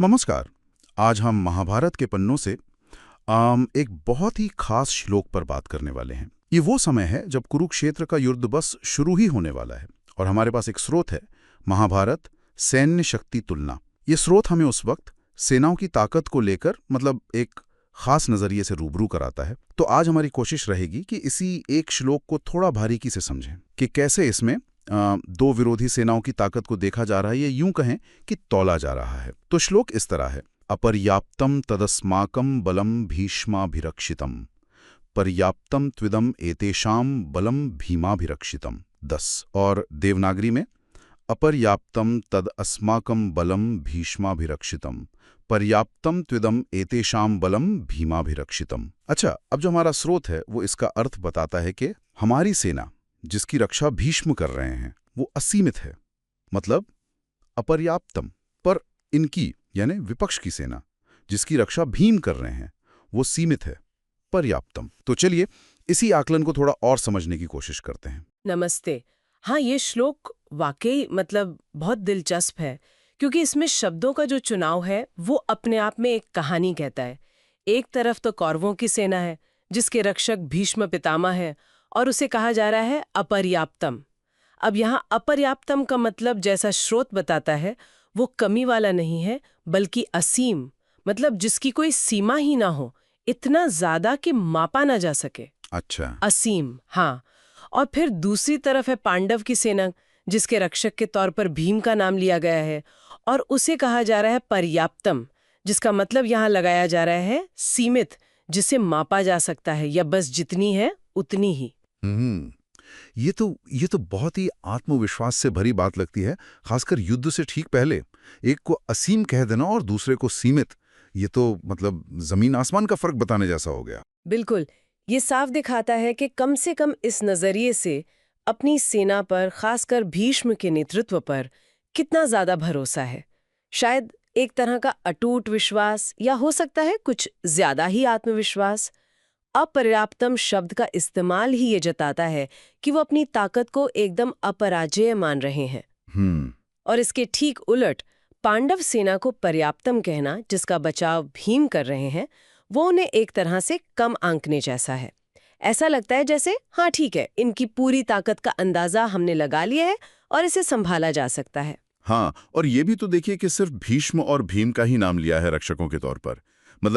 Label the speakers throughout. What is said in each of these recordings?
Speaker 1: नमस्कार। आज हम महाभारत के पन्नों से एक बहुत ही खास श्लोक पर बात करने वाले हैं। ये वो समय है जब कुरुक्षेत्र का युद्ध बस शुरू ही होने वाला है और हमारे पास एक स्रोत है, महाभारत सैन्य शक्ति तुलना। ये स्रोत हमें उस वक्त सेनाओं की ताकत को लेकर एक खास नजरिए से रूबरू कराता है। तो आज हमारी कोशिश रहेगी कि इसी एक श्लोक को थोड़ा बारीकी से समझें कि कैसे इसमें दो विरोधी सेनाओं की ताकत को देखा जा रहा है, ये यूं कहें कि तौला जा रहा है। तो श्लोक इस तरह है, अपर्याप्तम तदस्माकं बलम भीष्माभिरक्षितम पर्याप्तम त्विदम एतेषाम बलम भीमाभिरक्षितम 10। और देवनागरी में अपर्याप्तम तद अस्माकं बलम भीष्माभिरक्षितम पर्याप्तम त्विदम एतेषाम बलम भीमाभिरक्षितम। अच्छा, अब जो हमारा स्रोत है वो इसका अर्थ बताता है कि हमारी सेना जिसकी रक्षा भीष्म कर रहे हैं वो असीमित है, मतलब अपर्याप्तम, पर इनकी यानी विपक्ष की सेना जिसकी रक्षा भीम कर रहे हैं वो सीमित है, पर्याप्तम। तो चलिए इसी आकलन को थोड़ा और समझने की कोशिश करते हैं।
Speaker 2: नमस्ते। हाँ, ये श्लोक वाकई बहुत दिलचस्प है, क्योंकि इसमें शब्दों का जो चुनाव है वो अपने आप में एक कहानी कहता है। एक तरफ तो कौरवों की सेना है जिसके रक्षक भीष्म पितामह है और उसे कहा जा रहा है अपर्याप्तम। अब यहाँ अपर्याप्तम का मतलब, जैसा स्रोत बताता है, वो कमी वाला नहीं है बल्कि असीम, मतलब जिसकी कोई सीमा ही ना हो, इतना ज्यादा कि मापा ना जा सके।
Speaker 1: अच्छा।
Speaker 2: असीम, हाँ। और फिर दूसरी तरफ है पांडव की सेना जिसके रक्षक के तौर पर भीम का नाम लिया गया है और उसे कहा जा रहा है पर्याप्तम, जिसका मतलब यहाँ लगाया जा रहा है सीमित, जिसे मापा जा सकता है या बस जितनी है उतनी ही।
Speaker 1: हम्म ये तो बहुत ही आत्मविश्वास से भरी बात लगती है, खासकर युद्ध से ठीक पहले एक को असीम कह देना और दूसरे को सीमित। ये तो जमीन आसमान का फर्क बताने जैसा हो गया।
Speaker 2: बिल्कुल, ये साफ दिखाता है कि कम से कम इस नजरिए से अपनी सेना पर, खासकर भीष्म के नेतृत्व पर कितना ज्यादा भरोसा है। शायद एक तरह का अटूट विश्वास, या हो सकता है कुछ ज्यादा ही आत्मविश्वास। अपर्याप्तम शब्द का इस्तेमाल ही ये जताता है कि वो अपनी ताकत को एकदम अपराजेय मान रहे हैं।
Speaker 1: हम्म
Speaker 2: और इसके ठीक उलट पांडव सेना को पर्याप्तम कहना, जिसका बचाव भीम कर रहे हैं, वो उन्हें एक तरह से कम आंकने जैसा है। ऐसा लगता है जैसे हाँ ठीक है, इनकी पूरी ताकत का अंदाजा हमने लगा लिया है और इसे संभाला जा सकता है।
Speaker 1: हाँ, और ये भी तो देखिए कि सिर्फ भीष्म और भीम का ही नाम लिया है रक्षकों के तौर पर।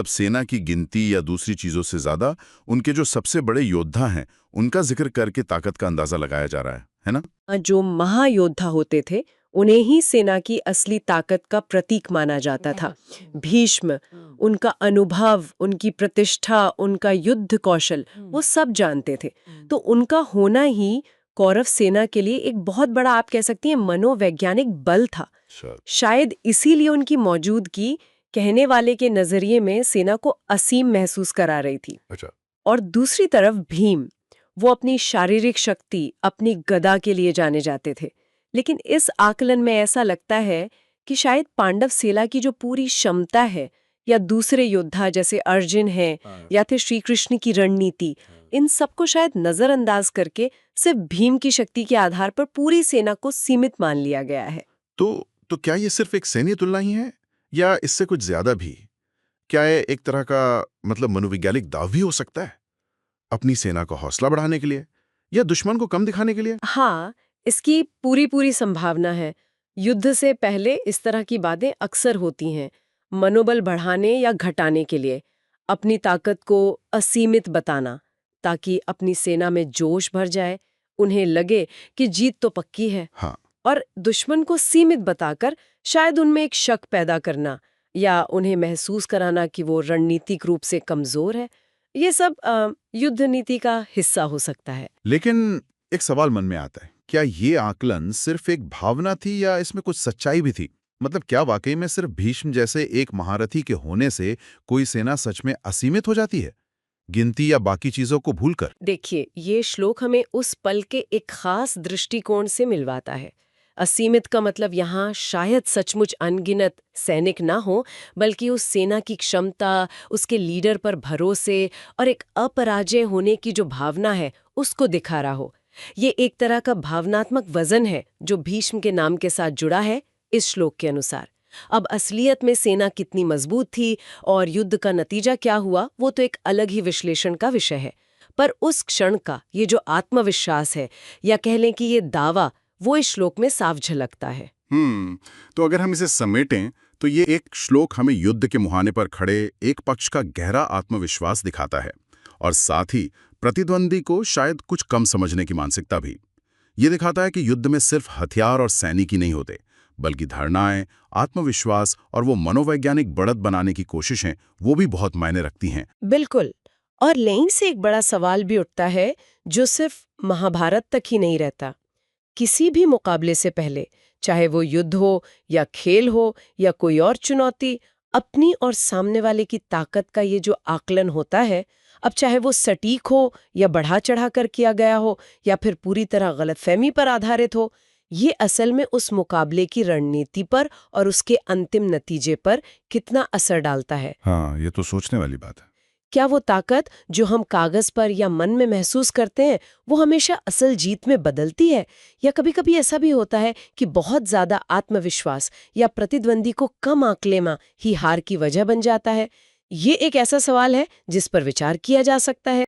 Speaker 1: सेना की गिनती या दूसरी चीजों से ज्यादा उनके जो सबसे बड़े योद्धा हैं उनका जिक्र करके ताकत का अंदाजा लगाया जा रहा है ना?
Speaker 2: जो महायोद्धा होते थे उन्हें ही सेना की असली ताकत का प्रतीक माना जाता था। भीष्म, उनका अनुभव, उनकी प्रतिष्ठा, उनका युद्ध कौशल, वो सब जानते थे। तो उनका होना ही कौरव सेना के लिए एक बहुत बड़ा, आप कह सकती हैं, मनोवैज्ञानिक बल था। शायद इसीलिए उनकी मौजूदगी कहने वाले के नजरिए में सेना को असीम महसूस करा रही थी।
Speaker 1: अच्छा।
Speaker 2: और दूसरी तरफ भीम, वो अपनी शारीरिक शक्ति, अपनी गदा के लिए जाने जाते थे। लेकिन इस आकलन में ऐसा लगता है कि शायद पांडव सेना की जो पूरी क्षमता है, या दूसरे योद्धा जैसे अर्जुन हैं, या फिर श्री कृष्ण की रणनीति, इन सबको शायद नजरअंदाज करके सिर्फ भीम की शक्ति के आधार पर पूरी सेना को सीमित मान लिया गया है।
Speaker 1: तो क्या ये सिर्फ एक सैन्य तुलना ही है या इससे कुछ ज्यादा भी? क्या ये एक तरह का मनोवैज्ञानिक दाव भी हो सकता है, अपनी सेना का हौसला बढ़ाने के लिए या दुश्मन को कम दिखाने के लिए?
Speaker 2: हाँ, इसकी पूरी पूरी संभावना है। युद्ध से पहले इस तरह की बातें अक्सर होती हैं, मनोबल बढ़ाने या घटाने के लिए, अपनी ताकत को असीमित बताना, ताकि अपनी सेना में जोश भर जाए, उन्हें लगे कि जीत तो पक्की है।
Speaker 1: हाँ।
Speaker 2: और दुश्मन को सीमित बताकर शायद उनमें एक शक पैदा करना, या उन्हें महसूस कराना कि वो रणनीतिक रूप से कमजोर है। ये सब युद्ध नीति का हिस्सा हो सकता है।
Speaker 1: लेकिन एक सवाल मन में आता है, क्या ये आकलन सिर्फ एक भावना थी या इसमें कुछ सच्चाई भी थी? क्या वाकई में सिर्फ भीष्म जैसे एक महारथी के होने से कोई सेना सच में असीमित हो जाती है, गिनती या बाकी चीजों को भूलकर?
Speaker 2: देखिए, ये श्लोक हमें उस पल के एक खास दृष्टिकोण से मिलवाता है। असीमित का मतलब यहाँ शायद सचमुच अनगिनत सैनिक ना हो, बल्कि उस सेना की क्षमता, उसके लीडर पर भरोसे और एक अपराजय होने की जो भावना है, उसको दिखा रहा हो। ये एक तरह का भावनात्मक वजन है जो भीष्म के नाम के साथ जुड़ा है इस श्लोक के अनुसार। अब असलियत में सेना कितनी मजबूत थी और युद्ध का नतीजा क्या हुआ, वो तो एक अलग ही विश्लेषण का विषय है। पर उस क्षण का ये जो आत्मविश्वास है, या कह लें कि ये दावा, वो इस श्लोक में साफ झलकता है।
Speaker 1: तो अगर हम इसे समेटें तो ये एक श्लोक हमें युद्ध के मुहाने पर खड़े एक पक्ष का गहरा आत्मविश्वास दिखाता है, और साथ ही प्रतिद्वंदी को शायद कुछ कम समझने की मानसिकता भी। ये दिखाता है कि युद्ध में सिर्फ हथियार और सैनिक ही नहीं होते, बल्कि धारणाएं, आत्मविश्वास और वो मनोवैज्ञानिक बढ़त बनाने की कोशिशें वो भी बहुत मायने रखती हैं।
Speaker 2: बिल्कुल। और यहीं से एक बड़ा सवाल भी उठता है, जो सिर्फ महाभारत तक ही नहीं रहता। किसी भी मुकाबले से पहले, चाहे वो युद्ध हो या खेल हो या कोई और चुनौती, अपनी और सामने वाले की ताकत का ये जो आकलन होता है, अब चाहे वो सटीक हो या बढ़ा चढ़ा कर किया गया हो या फिर पूरी तरह गलतफहमी पर आधारित हो, ये असल में उस मुकाबले की रणनीति पर और उसके अंतिम नतीजे पर कितना असर डालता है।
Speaker 1: हाँ, ये तो सोचने वाली बात है।
Speaker 2: क्या वो ताकत जो हम कागज पर या मन में महसूस करते हैं, वो हमेशा असल जीत में बदलती है, या कभी-कभी ऐसा भी होता है कि बहुत ज्यादा आत्मविश्वास या प्रतिद्वंदी को कम आंक लेना ही हार की वजह बन जाता है? ये एक ऐसा सवाल है जिस पर विचार किया जा सकता है।